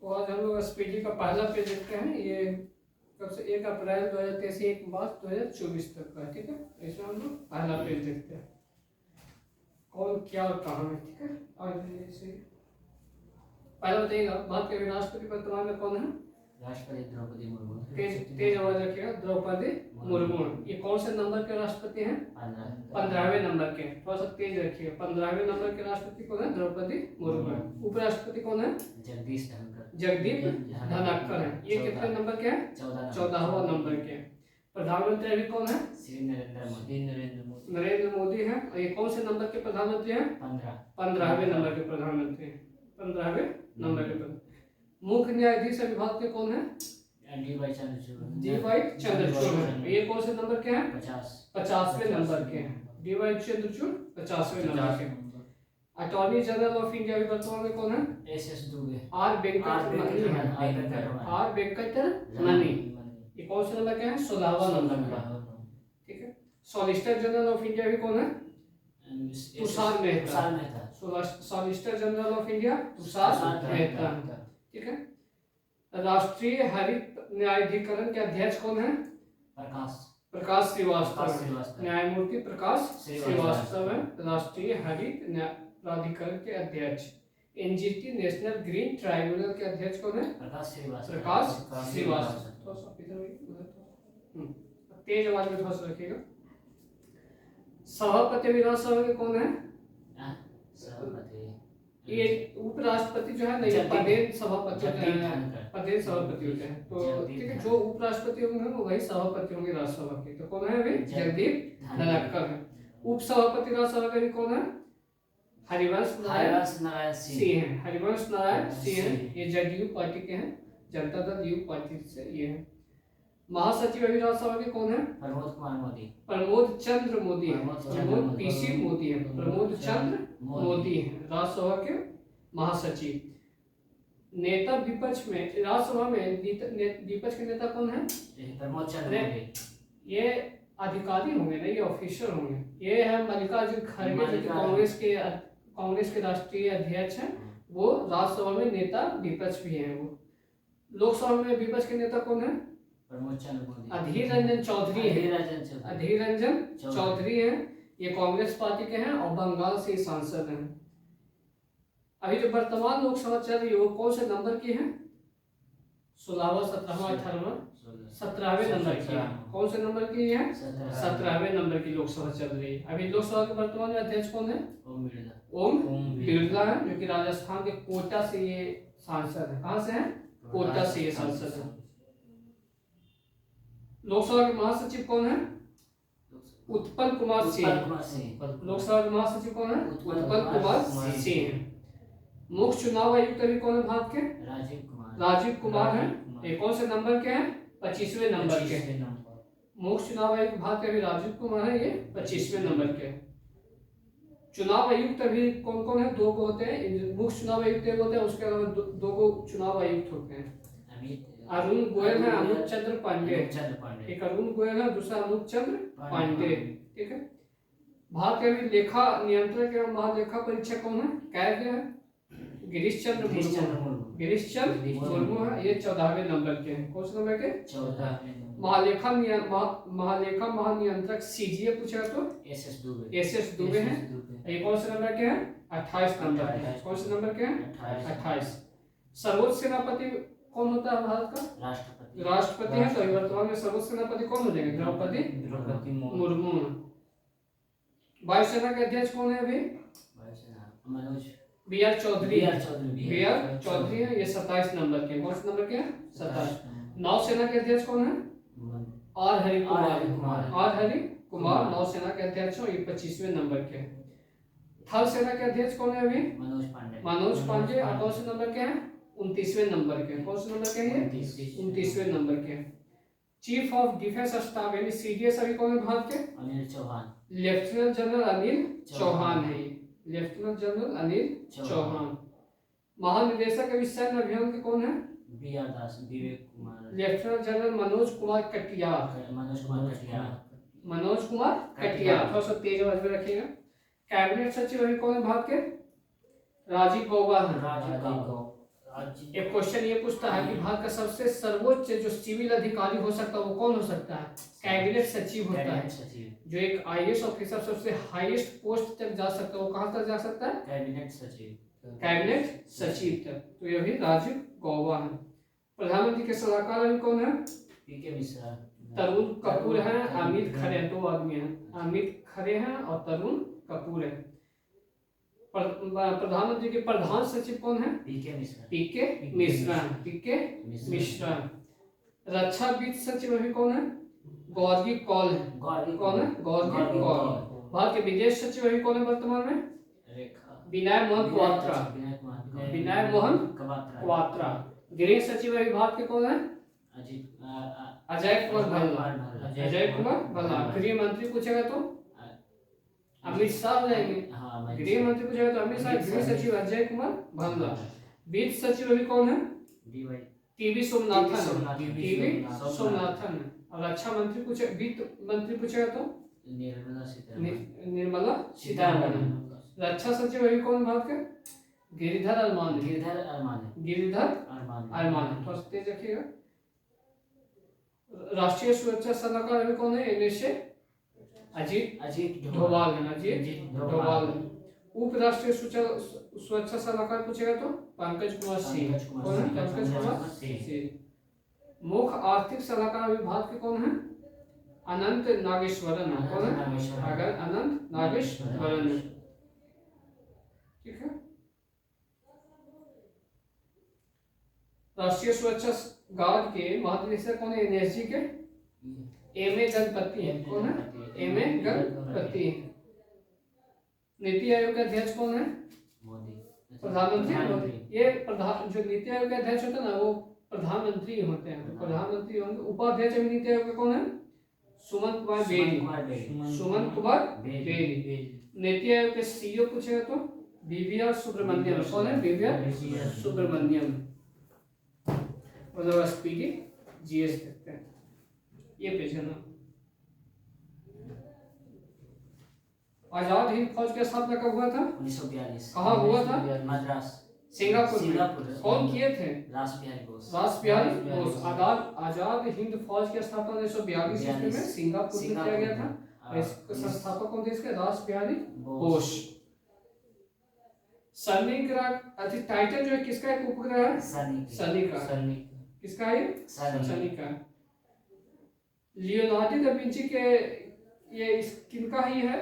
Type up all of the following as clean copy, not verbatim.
तो आज हम लोग एसपीटी का पहला पेज देखते हैं। ये कब से 1 अप्रैल 2023 से 1 मार्च 2024 तक का, ठीक है। इसमें हम लोग पहला पेज देखते हैं, कौन क्या और कहाँ है, ठीक है। आज से पहला बताइएगा, भारत के राष्ट्रपति वर्तमान में कौन है? राष्ट्रपति द्रौपदी मुर्मू। तेज आवाज रखिएगा, द्रौपदी मुर्मू। ये कौन से नंबर के राष्ट्रपति हैं? 15वें नंबर के। थोड़ा सा तेज रखिएगा। 15वें नंबर के राष्ट्रपति कौन है? द्रौपदी मुर्मू। उपराष्ट्रपति कौन है? जगदीप धनखड़ है। ये कितने नंबर के हैं? 14वां नंबर के। प्रधानमंत्री अभी कौन है? नरेंद्र मोदी है। और ये कौन से नंबर के प्रधानमंत्री हैं? 15वें नंबर के प्रधानमंत्री। 15वें नंबर के प्रधानमंत्री। मुख्य न्यायाधीश अभी भारत के कौन है? डी.वाई. चंद्रचूड़। ये कौन से नंबर के हैं? 50वें नंबर के हैं। डी.वाई. चंद्रचूड़ 50वें नंबर के। अटॉर्नी जनरल ऑफ इंडिया अभी वर्तमान में कौन है? एस.एस. दुबे। आर वेंकटरमणि। ये कौन से नंबर के हैं? 16वां नंबर का, ठीक है। सॉलिसिटर जनरल ऑफ इंडिया भी कौन है? Tushar Mehta. Solicitor general of India Tushar Mehta, ठीक है। राष्ट्रीय हरित न्यायाधिकरण के अध्यक्ष कौन है? प्रकाश श्रीवास्तव। न्यायमूर्ति प्रकाश श्रीवास्तव है राष्ट्रीय हरित प्राधिकरण के अध्यक्ष। एनजीटी नेशनल ग्रीन ट्राइब्यूनल के अध्यक्ष कौन है? प्रकाश श्रीवास्तव। तेज आवाज में थोड़ा सा रखिएगा। सभापति विधानसभा के कौन है? ये उपराष्ट्रपति जो है ना, ये पदेन सभापति होते हैं। तो ठीक है, जो उपराष्ट्रपति होंगे वही सभापति होंगे राज्यसभा के। तो कौन है अभी? जगदीप धनखड़ है। उपसभापति राज्यसभा के भी कौन है? हरिवंश नारायण सिंह है। हरिवंश नारायण सिंह है। ये जदयू पार्टी के हैं, जनता दल यू पार्टी से ये है। महासचिव अभी राज्यसभा के कौन है? प्रमोद चंद्र मोदी है। प्रमोद पीसी मोदी है। प्रमोद चंद्र मोदी है राज्यसभा के महासचिव। नेता विपक्ष में राज्यसभा में विपक्ष के नेता कौन है? प्रमोद चंद्र मोदी। ये अधिकारी होंगे ना, ये ऑफिसर होंगे। ये है मल्लिकार्जुन खड़गे, जो कांग्रेस के राष्ट्रीय अध्यक्ष हैं। वो राज्यसभा में नेता विपक्ष भी हैं। वो लोकसभा में विपक्ष के नेता कौन है? अधीर रंजन चौधरी है। ये कांग्रेस पार्टी के हैं और बंगाल से सांसद हैं। अभी जो वर्तमान लोकसभा चल रही है वो कौन से नंबर की है? 16वां, 17वां, 18वां, 17वें नंबर की है। कौन से नंबर की है? 17वें नंबर की लोकसभा चल रही है। अभी लोकसभा के वर्तमान में अध्यक्ष कौन है? ओम बिरला है, जो कि राजस्थान के कोटा से ये सांसद है। कहाँ से है? कोटा से ये सांसद है। लोकसभा के महासचिव कौन है? उत्पल कुमार सिंह। लोकसभा के महासचिव कौन है? उत्पल कुमार सिंह। मुख्य चुनाव आयुक्त अभी कौन है भारत के? राजीव कुमार है। ये कौन से नंबर के हैं? 25वें नंबर के। मुख्य चुनाव आयुक्त भारत के अभी राजीव कुमार है, ये 25वें नंबर के। चुनाव आयुक्त अभी कौन कौन है? 2 को होते हैं। मुख्य चुनाव आयुक्त एक होते हैं, उसके अलावा 2 को चुनाव आयुक्त होते हैं। अरुण गोयल है, अनूप चंद्र पांडे। एक अरुण गोयल है, दूसरा अनूप चंद्र पांडे, ठीक है। भारत के अभी लेखा नियंत्रक एवं महालेखा परीक्षक कौन है? कैग है गिरीश चंद्र मुर्मू है। ये 14वें नंबर के हैं। कौन से नंबर के? 14। महालेखा महानियंत्रक सीजीए पूछा तो एस.एस. दुबे हैं। ये कौन से नंबर के हैं? 28 नंबर के। कौन से नंबर के हैं? 28। सर्वोच्च सेनापति कौन होता है भारत का? राष्ट्रपति है। तो वर्तमान में सर्वोच्च सेनापति कौन हो जाएंगे? द्रौपदी मुर्मू। वायुसेना के अध्यक्ष कौन है अभी? बी.आर. चौधरी है। ये 27 नंबर के। कौन से नंबर के? 27। नौसेना के अध्यक्ष कौन है? आर हरि कुमार नौसेना के अध्यक्ष हो। ये 25वें नंबर के। थल सेना के अध्यक्ष कौन है अभी? मनोज पांडे। और कौन से नंबर के हैं? 29वें नंबर के। कौन से नंबर के हैं? 29वें नंबर के। चीफ ऑफ डिफेंस स्टाफ यानी सीडीएस अभी कौन है भारत के? अनिल चौहान। लेफ्टिनेंट जनरल अनिल चौहान है। Lieutenant general Anil Chauhan. महानिदेशक अभी सैन्य अभियान के कौन है? B R. Das, Vivek Kumar. Lieutenant general Manoj Kumar Katiyar. थोड़ा सा तेज आवाज में रखिएगा। कैबिनेट सचिव अभी कौन है भारत के? राजीव गौबा है। एक क्वेश्चन ये पूछता है कि भारत का सबसे सर्वोच्च जो सिविल अधिकारी हो सकता है वो कौन हो सकता है? कैबिनेट सचिव होता है। कैबिनेट सचिव। जो एक आईएएस ऑफिसर सबसे हाईएस्ट पोस्ट तक जा सकता है वो कहां तक जा सकता है? कैबिनेट सचिव। कैबिनेट सचिव तक। तो ये भी राजीव गौबा है। प्रधानमंत्री के सलाहकार अभी कौन है? पीके मिश्रा। तरुण कपूर है, अमित खरे हैं, 2 आदमी हैं, अमित खरे हैं और तरुण कपूर है। प्रधानमंत्री के प्रधान सचिव कौन है? पीके मिश्रा। पीके मिश्रा। पीके मिश्रा। रक्षा वित्त सचिव अभी कौन है? गौरगी कौल है। कौन है? गौरगी कौल। भारत के विदेश सचिव अभी कौन है वर्तमान में? विनय मोहन क्वात्रा। विनय मोहन क्वात्रा। गृह सचिव अभी भारत के कौन है? अजय कुमार भल्ला। अजय कुमार भल्ला। गृह मंत्री पूछेगा तो अमित शाह हो जाएंगे। गृह मंत्री पूछेगा तो अमित शाह। गृह सचिव अजय कुमार भल्ला। वित्त सचिव अभी कौन है? टीवी सोमनाथन। टीवी सोमनाथन। और रक्षा मंत्री पूछे, वित्त मंत्री पूछेगा तो निर्मला सीतारमण। रक्षा सचिव अभी कौन भारत के? गिरिधर अरमान। गिरिधर अरमान। थोड़ा तेज रखिएगा। राष्ट्रीय सुरक्षा सलाहकार अभी कौन है? एनएसए अजीत डोभाल है। अजीत डोभाल। उपराष्ट्रीय सुरक्षा सलाहकार पूछेगा तो पंकज कुमार सिंह। कौन है? पंकज कुमार सिंह। मुख्य आर्थिक सलाहकार अभी भारत के कौन है? अनंत नागेश्वरन। कौन है? अनंत नागेश्वरन। ठीक है। राष्ट्रीय सुरक्षा गार्ड के महानिदेशक कौन है? एनएसजी के एमए गणपति है। कौन है? एमए गणपति। नीति आयोग का अध्यक्ष कौन है? प्रधानमंत्री। ये प्रधान जो नीति आयोग का अध्यक्ष होता है ना वो प्रधानमंत्री होते हैं। तो प्रधानमंत्री होंगे। उपाध्यक्ष नीति आयोग के कौन है? सुमन कुमार बेरी। सुमन कुमार बेरी। नीति आयोग के सीईओ पूछेगा तो बीवीआर सुब्रमण्यम। कौन है? बीवीआर सुब्रमण्यम। मतलब स्पीडी जीएस देखते हैं। ये पेज है ना। आजाद हिंद फौज का स्थापना कब हुआ था? 1942। कहाँ हुआ था? मद्रास। सिंगापुर में। कौन किए थे? रास बिहारी बोस। रास बिहारी बोस। आजाद हिंद फौज की स्थापना 1942 ईस्वी में सिंगापुर में किया गया था। इसके संस्थापक कौन थे इसके? रास बिहारी बोस। सनी का टाइटन जो है किसका एक उपग्रह है? सनी का। किसका है? सनी का। लियोनार्डो दा विंची के ये किनका ही है?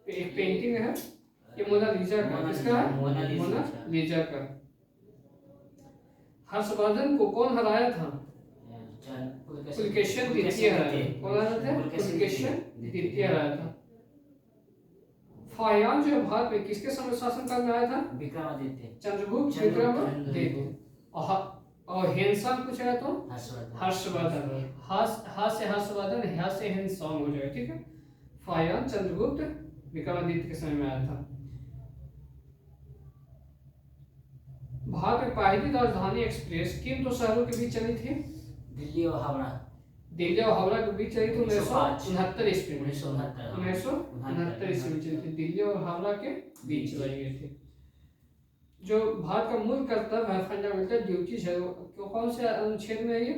एक पेंटिंग है। ये मोनालिसा का। किसका है? मोनालिसा का। हर्षवर्धन को कौन हराया था? पुलकेशिन द्वितीय हराया। कौन हराया था? पुलकेशिन द्वितीय हराया था। फाहियान जो है भारत में किसके समय शासनकाल में आया था? विक्रमादित्य। चंद्रगुप्त विक्रमादित्य। और हेनसांग पूछेगा तो हर्षवर्धन। हा से हर्षवर्धन, ह्या से हेनसांग हो जाएगा। ठीक है। फाहियान चंद्रगुप्त विक्रमादित्य के समय में आया था। भारत में पहली राजधानी एक्सप्रेस किन 2 शहरों के बीच चली थी? दिल्ली और हावड़ा। दिल्ली और हावड़ा के बीच चली थी 1969 ईस्वी में। 1969 ईस्वी में चली थी। दिल्ली और हावड़ा के बीच चलाई गई थी। जो भारत का मूल कर्तव्य है फंडामेंटल ड्यूटीज है वो कौन से अनुच्छेद में है? ये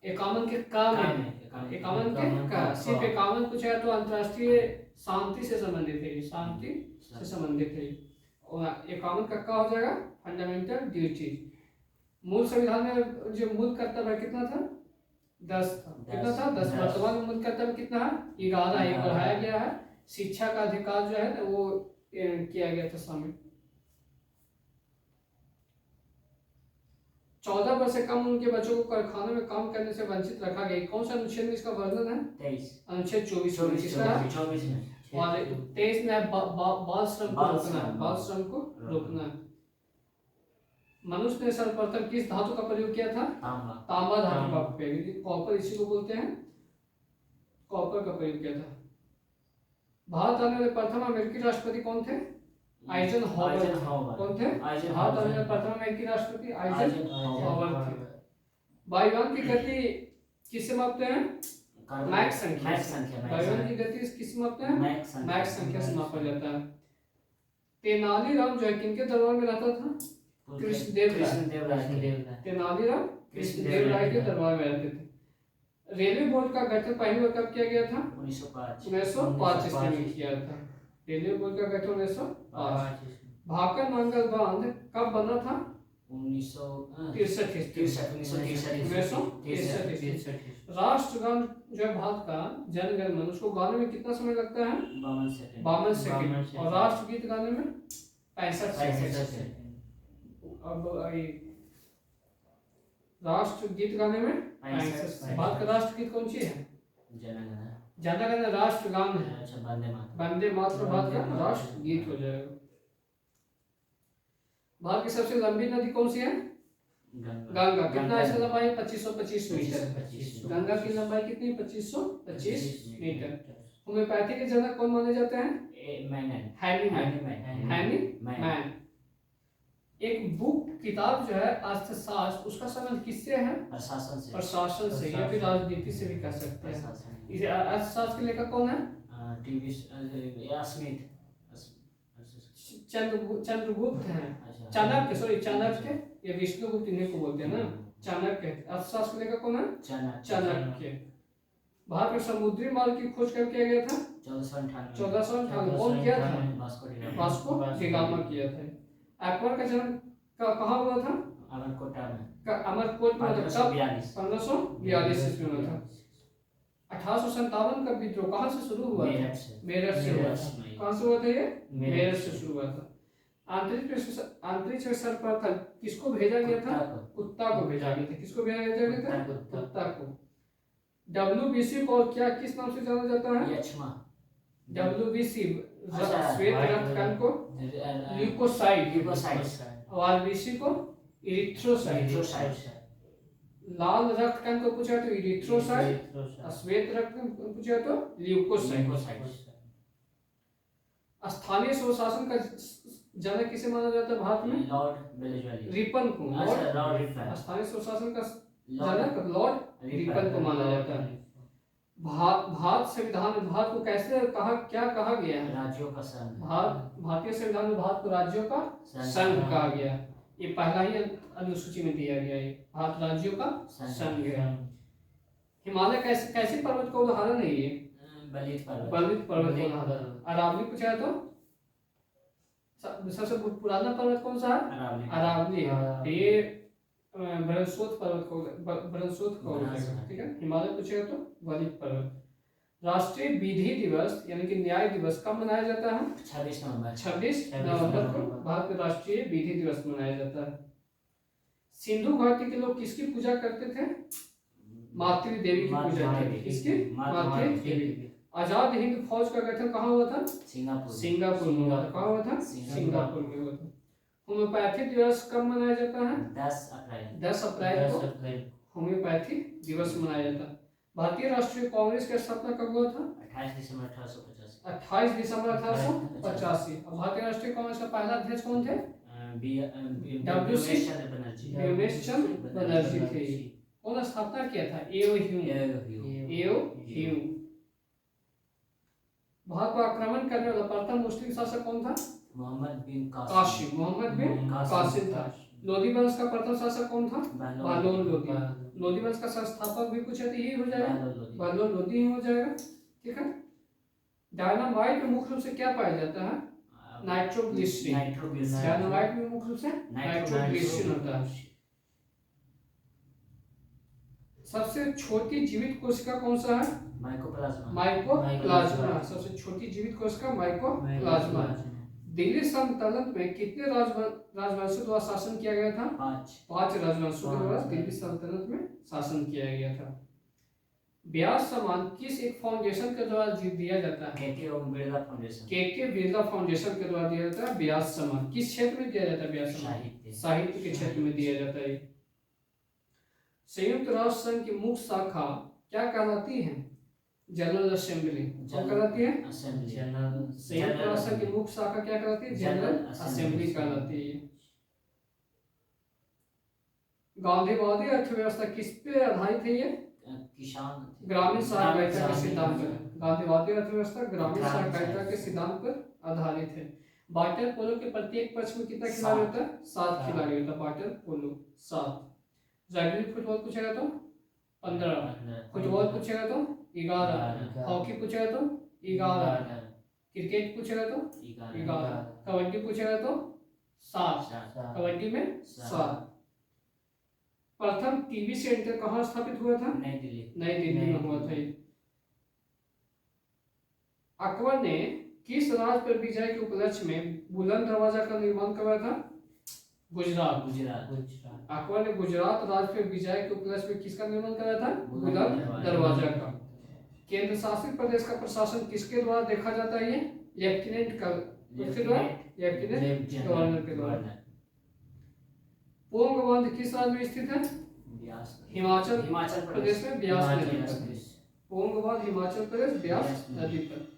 51 के का में। 51 के का। सिर्फ 51 कुछ है तो अंतरराष्ट्रीय शांति से संबंधित है। शांति से संबंधित है। और 51 का हो जाएगा फंडामेंटल ड्यूटीज। मूल संविधान में जो मूल कर्तव्य कितना था? 10 था। कितना था? 10। वर्तमान में मूल कर्तव्य कितना है? 11। एक बढ़ाया गया है। शिक्षा का अधिकार जो है वो किया गया था शामिल। 14 वर्ष से कम उम्र के बच्चों को कारखानों में काम करने से वंचित रखा गया। कौन सा अनुच्छेद में इसका वर्णन है? 23। अनुच्छेद 24 में। और 23 में बाल श्रम को रोकना है। बाल श्रम को रोकना है। मनुष्य ने सर्वप्रथम किस धातु का प्रयोग किया था? तांबा धातु का प्रयोग। कॉपर इसी को बोलते हैं। कॉपर का प्रयोग किया था। भारत आने वाले प्रथम अमेरिकी राष्ट्रपति कौन थे? आइजनहॉवर। कौन थे? भारत आने वाले प्रथम अमेरिकी राष्ट्रपति आइजनहॉवर थे। वायुयान की गति किससे मापते हैं? मैक संख्या। वायुयान की गति किससे मापते हैं? मैक संख्या से मापा जाता है। तेनालीराम जो है किनके दरबार में रहता था? कृष्णदेव राय कृष्णदेव तेनालीराम कृष्णदेव राय के दरबार में रहते थे। रेलवे बोर्ड का गठन पहली बार कब किया गया था? 1905 ईस्वी में किया था। रेलवे बोर्ड का गठन 1905। भाकर मंगल बांध कब बना था? 1963। राष्ट्रगान जो है भारत का जन गण मन, उसको गाने में कितना समय लगता है? 52 सेकंड। और राष्ट्रगीत गाने में 65 सेकंड। अब राष्ट्रगीत गाने में 65। भारत का राष्ट्रगीत कौन सी है? जन गण राष्ट्रगान है। वंदे मातरम भारत का राष्ट्रगीत हो जाएगा। भारत की सबसे लंबी नदी कौन सी है? गंगा। कितना इसका लंबाई? 2525 मीटर। गंगा की लंबाई कितनी? 2525 मीटर। होम्योपैथी के जनक कौन माने जाते हैं? हैनीमैन। एक बुक किताब जो है अर्थशास्त्र, उसका संबंध किससे है? प्रशासन से या फिर राजनीति से भी कह सकते हैं। इसे अर्थशास्त्र के लेखक कौन है? चंद्रगुप्त हैं। चाणक्य या विष्णुगुप्त, इन्हीं को बोलते हैं ना, चाणक्य। अर्थशास्त्र के लेखक कौन है? चाणक्य। भारत में समुद्री मार्ग की खोज कब किया गया था? 1498। कौन किया था? वास्को डी गामा किया था। अकबर का जन्म कहाँ हुआ था? अमरकोट में। कब? 1542 ईस्वी में था। 1857 का विद्रोह कहाँ से शुरू हुआ? मेरठ से हुआ। कहाँ से हुआ था ये? मेरठ से शुरू हुआ था। अंतरिक्ष में सर्वप्रथम किसको भेजा गया था? कुत्ता को भेजा गया था। किसको भेजा गया था? कुत्ता को। WBC को क्या किस नाम से जाना जाता है? WBC श्वेत रक्त कण को ल्यूकोसाइट, और RBC को इरिथ्रोसाइट। लाल रक्त कण को पूछा तो इरिथ्रोसाइट, श्वेत रक्त कण को पूछा तो ल्यूकोसाइट। स्थानीय स्वशासन का जनक किसे माना जाता है भारत में? लॉर्ड रिपन को। स्थानीय स्वशासन का जनक लॉर्ड रिपन को माना जाता है। भारत संविधान में भारत को कैसे क्या कहा गया है? राज्यों का संघ। भारतीय संविधान में भारत को राज्यों का संघ कहा गया। ये पहला ही अनुसूची में दिया गया है, भारत राज्यों का संघ है। हिमालय कैसे पर्वत का उदाहरण है? ये बलित पर्वत का उदाहरण। अरावली पूछा तो सबसे पुराना पर्वत कौन सा है? अरावली है। ये ब्रह्मोत्सव पर्वत का, ठीक है। हिमालय पूछेगा तो बलित पर्वत। राष्ट्रीय विधि दिवस यानी कि न्याय दिवस कब मनाया जाता है? 26 नवंबर को भारत का राष्ट्रीय विधि दिवस मनाया जाता है। सिंधु घाटी के लोग किसकी पूजा करते थे? मातृ देवी की पूजा करते थे। किसकी? मातृ देवी। आजाद हिंद फौज का गठन कहाँ हुआ था? सिंगापुर में हुआ था। कहाँ हुआ था? सिंगापुर में हुआ था। होम्योपैथी दिवस कब मनाया जाता है? 10 अप्रैल को होम्योपैथी दिवस मनाया जाता है। भारतीय राष्ट्रीय कांग्रेस की स्थापना कब हुआ था? 28 दिसंबर 1885। और भारतीय राष्ट्रीय कांग्रेस का पहला अध्यक्ष कौन थे? व्योमेश चंद्र बनर्जी थे। कौन स्थापना किया था? एओ ह्यू। भारत पर आक्रमण करने वाला प्रथम मुस्लिम शासक कौन था? मोहम्मद बिन कासिम था। लोधी वंश का प्रथम शासक कौन था? बहलोल लोधी। लोधी वंश का संस्थापक भी पूछे तो यही हो जाएगा, बहलोल लोधी ही हो जाएगा, ठीक है। डायनामाइट में मुख्य रूप से क्या पाया जाता है? नाइट्रोग्लिसरीन। डायनामाइट में मुख्य रूप से नाइट्रोग्लिसरीन होता है। सबसे छोटी जीवित कोशिका कौन सा है? माइकोप्लाज्मा। सबसे छोटी जीवित कोशिका माइकोप्लाज्मा। दिल्ली सल्तनत में कितने राजवंशों द्वारा शासन किया गया था? 5 राजवंशों द्वारा दिल्ली सल्तनत में शासन किया गया था। व्यास सम्मान किस एक फाउंडेशन के द्वारा दिया जाता है? के बिरला फाउंडेशन के द्वारा दिया जाता है व्यास सम्मान। किस क्षेत्र में दिया जाता है व्यास सम्मान? साहित्य के क्षेत्र में दिया जाता है। संयुक्त राष्ट्र संघ की मुख्य शाखा क्या कहलाती है? General assembly. क्या कहलाती है? संयुक्त राष्ट्र संघ की मुख्य शाखा क्या कहलाती है? जनरल असेंबली कहलाती है। गांधीवादी अर्थव्यवस्था किस पे आधारित है? ये ग्रामीण सहकारिता के सिद्धांत पर। गांधीवादी अर्थव्यवस्था ग्रामीण सहकारिता के सिद्धांत पर आधारित है। वाटर पोलो के प्रत्येक पक्ष में कितना खिलाड़ी होता है? 7 खिलाड़ी होता है वाटर पोलो, 7। रग्बी फुटबॉल पूछेगा तो 15, फुटबॉल पूछेगा तो 11, हॉकी पूछेगा तो 11, क्रिकेट पूछेगा तो 11, कबड्डी पूछेगा तो 7, कबड्डी में 7। प्रथम टीवी सेंटर कहाँ स्थापित हुआ था? नई दिल्ली। नई दिल्ली में हुआ था। अकबर ने किस राज्य पर विजय के उपलक्ष्य में बुलंद दरवाजा का निर्माण करवाया था? गुजरात। अकबर ने गुजरात राज्य पर विजय के उपलक्ष्य में किसका निर्माण कराया था? बुलंद दरवाजा का। केंद्र शासित प्रदेश का प्रशासन किसके द्वारा देखा जाता है? ये लेफ्टिनेंट गवर्नर के द्वारा। पोंग बांध किस राज्य में स्थित है? हिमाचल प्रदेश में ब्यास नदी पर। पोंग बांध हिमाचल प्रदेश ब्यास नदी पर।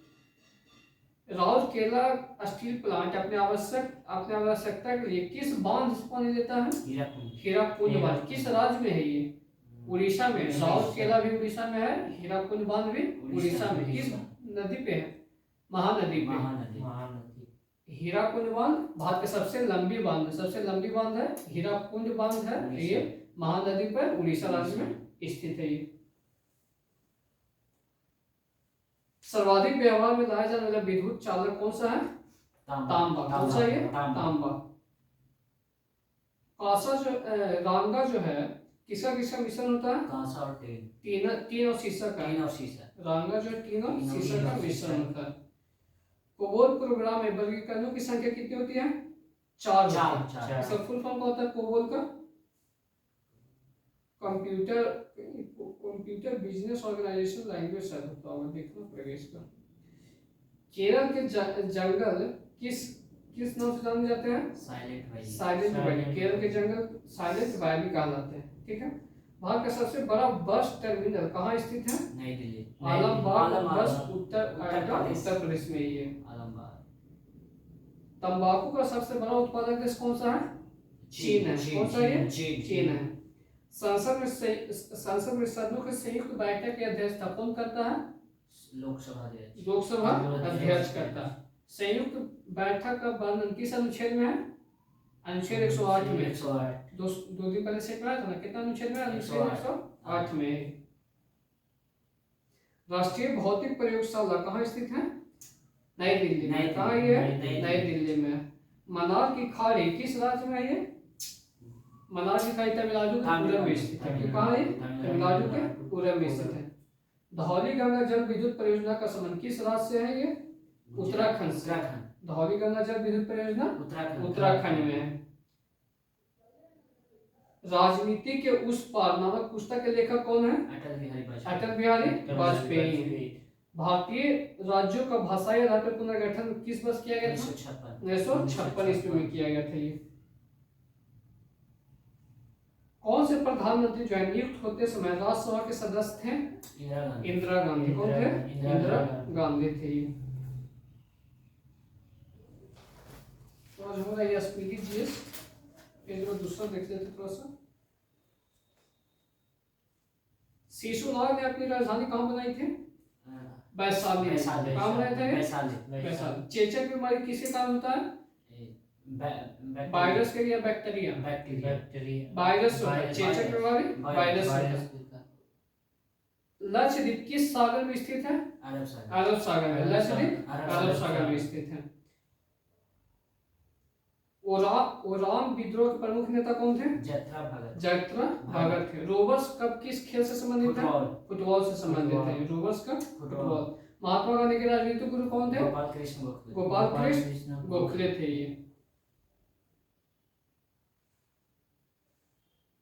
राउरकेला स्टील प्लांट अपने आवश्यकता के लिए किस बांध से पानी लेता है? हीराकुंड बांध। किस राज्य में है ये? उड़ीसा में। राउरकेला भी उड़ीसा में है, हीराकुंड बांध भी उड़ीसा में। किस नदी पे है? महानदी पे। हीराकुंड बांध भारत की सबसे लंबी बांध है हीराकुंड बांध है। ये महानदी पर उड़ीसा राज्य में स्थित है। ये सर्वाधिक व्यवहार में लाया जाने वाला विद्युत चालक कौन सा है? तांबा। कौन सा ये? तांबा। कांसा जो रांगा जो है किसका मिश्रण होता है? कांसा और तीन और सीसा का। रांगा जो है तीन और सीसा का मिश्रण होता है। कोबोल प्रोग्राम में वर्गीकरणों की संख्या कितनी होती है? 4। इसका फुल फॉर्म क्या होता है कोबोल का? कंप्यूटर बिजनेस ऑर्गेनाइजेशन लैंग्वेज शायद होता होगा, देखना पड़ेगा इसका। केरल के जंगल किस नाम से जाने जाते हैं? Silent valley. केरल के जंगल साइलेंट वैली कहलाते हैं। ठीक है। भारत का सबसे बड़ा बस टर्मिनल कहाँ स्थित है? नई दिल्ली। आलमबाग बस उत्तर प्रदेश में ही है। तंबाकू का सबसे बड़ा उत्पादक देश कौन सा है? चीन है। कौन सा ये? चीन है। संसद में सदनों की संयुक्त बैठक की अध्यक्षता कौन करता है? लोकसभा अध्यक्ष करता है। संयुक्त बैठक का वर्णन किस अनुच्छेद में है? अनुच्छेद 108 में। 2 दिन पहले से पढ़ा था ना, कितना अनुच्छेद में? अनुच्छेद 108 में। राष्ट्रीय भौतिक प्रयोगशाला कहाँ स्थित है? नई दिल्ली में। कहाँ ये? नई दिल्ली में। मन्नार की खाड़ी किस राज्य में है? ये मन्नार की खाड़ी तमिलनाडु के पूरब में स्थित है। कहाँ है? तमिलनाडु के पूरब में स्थित है। धौली गंगा जल विद्युत परियोजना का संबंध किस राज्य से है? ये उत्तराखंड से। धौली गंगा जल विद्युत परियोजना उत्तराखंड में है। राजनीति के उस पार नामक पुस्तक के लेखक कौन है? अटल बिहारी वाजपेयी। भारतीय राज्यों का भाषाई आधार पर पुनर्गठन किस वर्ष किया गया था? 1956 ईस्वी में किया गया था। ये कौन से प्रधानमंत्री जो है नियुक्त होते समय राज्यसभा के सदस्य थे? इंदिरा गांधी। कौन थे? इंदिरा गांधी थे। आज हमारा ये स्पीडी जीएस दूसरा देख लेते थोड़ा सा। शिशुनाग ने अपनी राजधानी कहाँ बनाई थी? वैशाली। कहाँ बनाए थे? वैशाली। चेचक बीमारी किसके कारण होता है? वायरस के या बैक्टीरिया? वायरस। चेचक बीमारी वायरस होता है। लक्षद्वीप किस सागर में स्थित है? अरब सागर में। लक्षद्वीप अरब सागर में स्थित है। ओराम विद्रोह के प्रमुख नेता कौन थे? जत्रा भगत थे। रोबर्स कप किस खेल से संबंधित है? फुटबॉल से संबंधित है। Rovers cup football. Mahatma Gandhi के राजनीतिक गुरु कौन थे? गोपाल कृष्ण गोखले थे। ये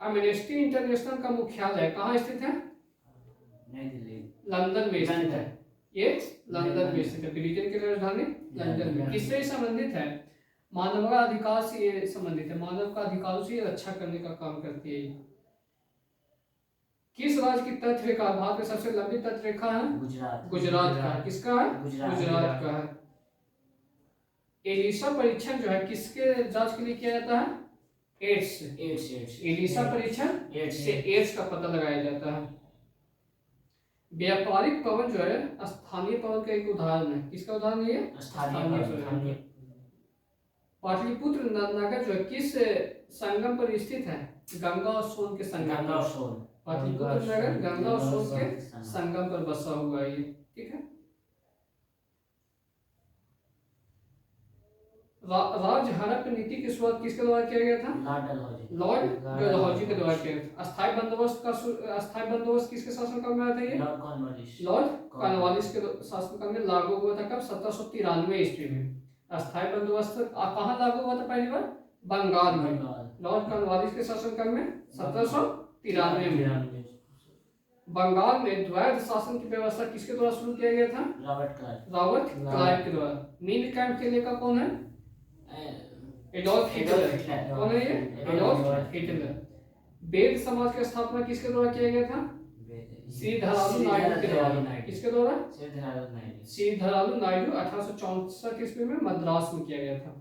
एमनेस्टी इंटरनेशनल का मुख्यालय कहाँ स्थित है? लंदन में स्थित है। ये लंदन में स्थित है। ब्रिटेन की राजधानी लंदन में। किससे संबंधित है? मानवाधिकार से ये संबंधित है। मानव का अधिकारों से रक्षा करने का काम करती है। किस राज्य की तट रेखा भारत की सबसे लंबी तट रेखा है? गुजरात का। किसका है? गुजरात का है। एलिसा परीक्षण जो है किसके जांच के लिए किया जाता है? एड्स। एलिसा परीक्षण से एड्स का पता लगाया जाता है। व्यापारिक पवन जो है स्थानीय पवन का एक उदाहरण है। किसका उदाहरण है? स्थानीय पवन। पाटलिपुत्र नगर जो है किस संगम पर स्थित है? गंगा और सोन के संगम गंगा पर। और सोन। पाटलिपुत्र नगर गंगा और सोन के संगम पर बसा हुआ है ये, ठीक है। राज्य हड़प नीति की शुरुआत किसके द्वारा किया गया था? लॉर्ड डलहौजी के द्वारा किया गया था। अस्थायी बंदोबस्त किसके शासनकाल में आया था ये? लॉर्ड कॉर्नवालिस के शासनकाल में लागू हुआ था। कब? 1793 ईस्वी में। अस्थायी बंदोबस्त कहाँ लागू हुआ था पहली बार? बंगाल में, लॉर्ड कॉर्नवालिस के शासनकाल में 1793 में। बंगाल में द्वैध शासन की व्यवस्था किसके द्वारा शुरू किया गया था? रॉबर्ट क्लाइव के द्वारा। मीन कैंप के लेखक कौन है? Adolf Hitler. कौन है ये? Adolf Hitler. वेद समाज की स्थापना किसके द्वारा किया गया था? श्रीधरालू नायडू के द्वारा। किसके द्वारा? श्रीधरालू नायडू 1864 ईस्वी में मद्रास में किया गया था,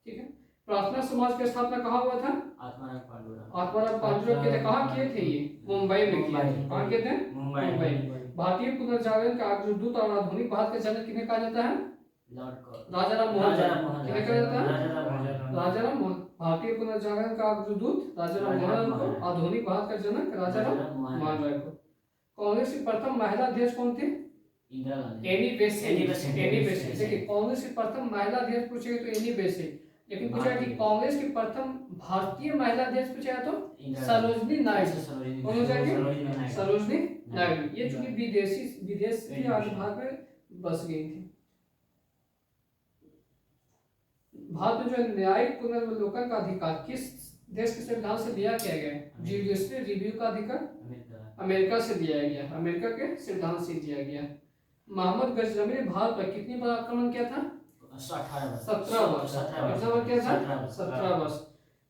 ठीक है। प्रार्थना समाज की स्थापना कहाँ हुआ था? आत्माराम पांडुरंग के कहाँ किए थे ये? मुंबई में किए थे। कहाँ किए थे? मुंबई। भारतीय पुनर्जागरण का अग्रदूत और आधुनिक भारत के जनक किन्हें कहा जाता है? राजा राम मोहन राय। किन्हें कहा जाता है? राजा राम मोहन। भारतीय पुनर्जागरण का अग्रदूत राजा राम मोहन को, आधुनिक भारत का जनक राजा राम मोहन राय को। कांग्रेस की प्रथम महिला अध्यक्ष कौन थी? Annie Besant. देखिए कांग्रेस की प्रथम महिला अध्यक्ष पूछेगा तो एनी बेसेंट, लेकिन पूछा कि कांग्रेस की प्रथम भारतीय महिला अध्यक्ष पूछा तो सरोजनी नायडू। कौन हो जाएगी? सरोजनी नायडू। ये चूंकि विदेश के आगे भाग में बस गई थी। भारत में जो न्यायिक पुनर्वलोकन का अधिकार किस देश के संविधान से दिया गया है? जुडिशरी रिव्यू का अधिकार अमेरिका से दिया गया। अमेरिका के संविधान से दिया गया। मोहम्मद गजनवी ने भारत पर कितनी बार आक्रमण किया था? 17 वर्ष। कितना बार किया था? 17 वर्ष।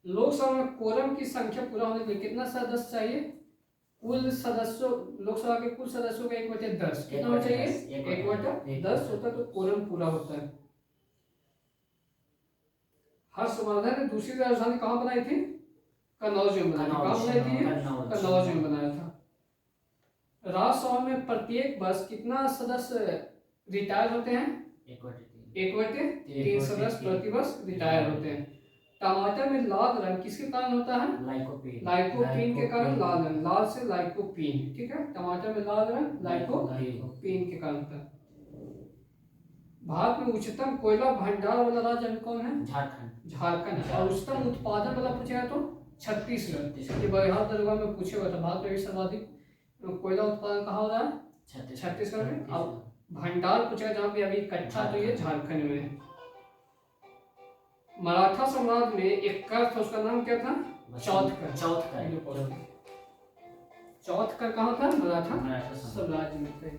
लोकसभा में कोरम की संख्या पूरा होने के लिए कितना सदस्य चाहिए? कुल सदस्यों, लोकसभा के कुल सदस्यों का 1/10। कितना होना चाहिए? 1/10 होता है तो कोरम पूरा होता है। हर्षवर्धन ने दूसरी राजधानी कहाँ बनाई थी? कन्नौज में बनाई थी। कहाँ बनाई थी? कन्नौज में बनाया था। राज्यसभा में प्रत्येक वर्ष कितना सदस्य रिटायर होते हैं? 1/3 सदस्य प्रति वर्ष रिटायर होते हैं। टमाटर में लाल रंग किसके कारण होता है? लाइकोपीन के कारण लाल रंग। लाल से लाइकोपीन, ठीक है। टमाटर में लाल रंग लाइकोपीन के कारण होता है। भारत में उच्चतम कोयला भंडार वाला राज्य कौन है? झारखंड। और उच्चतम उत्पादन वाला पूछेगा तो छत्तीसगढ़। ये बिहार दरगाह में पूछेगा था। भारत में सर्वाधिक कोयला उत्पादन कहाँ हो रहा है? छत्तीसगढ़ में। अब भंडार पूछेगा जहाँ पे अभी कच्चा तो ये झारखंड में है। मराठा साम्राज्य में एक कर था, उसका नाम क्या था? चौथकर। चौथकर कहाँ था? मराठा साम्राज्य में थे।